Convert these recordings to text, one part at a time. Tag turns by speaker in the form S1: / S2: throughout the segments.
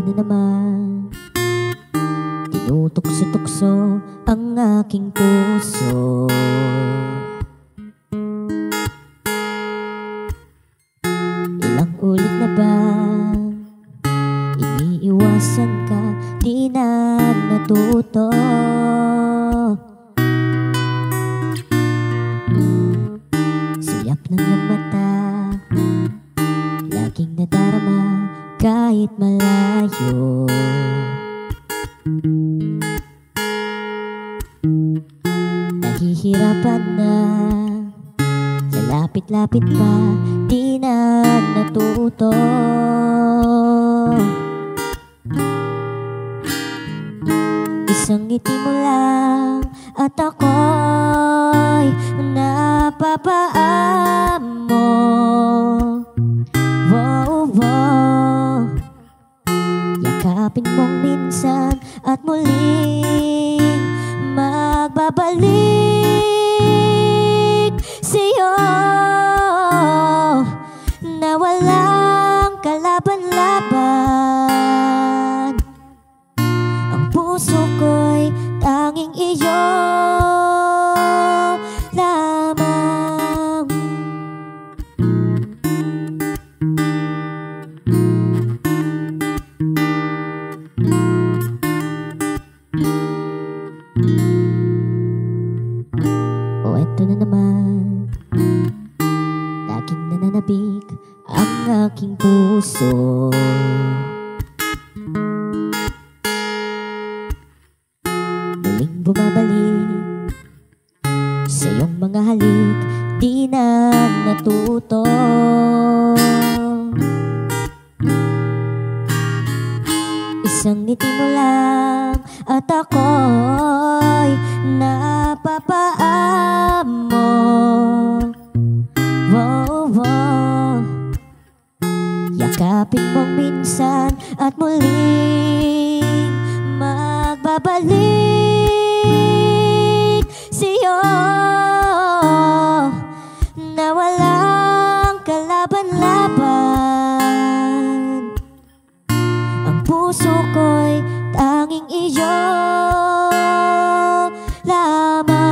S1: na naman, tinutukso-tukso ang aking puso. Ilang ulit na ba iniiwasan ka, di na natuto. Siyap ng iyong mata, laging nadarama kahit malayo. Nahihirapan na, lalapit-lapit pa, di na natuto. Isang ngiti mo lang at ako'y napapaamo. Wow, wow. Yakapin mong minsan at muling magbabalik sa'yo na walang kalaban-laban. Ang puso ko'y tanging iyo lamang. O eto na naman, laging nananabik ang aking puso. Muling bumabalik sa iyong mga halik, di na natuto. Isang ngiti mo lang at ako'y napapaamo. Wow, wow. Yakapin mong minsan at muling magbabalik sa'yo na walang kalaban-laban. Ang puso ko'y tanging iyo lamang.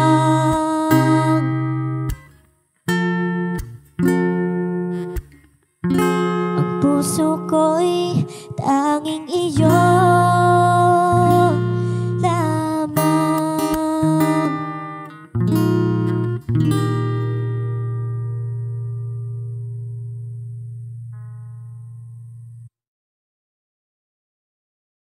S1: Ang puso ko'y tanging iyo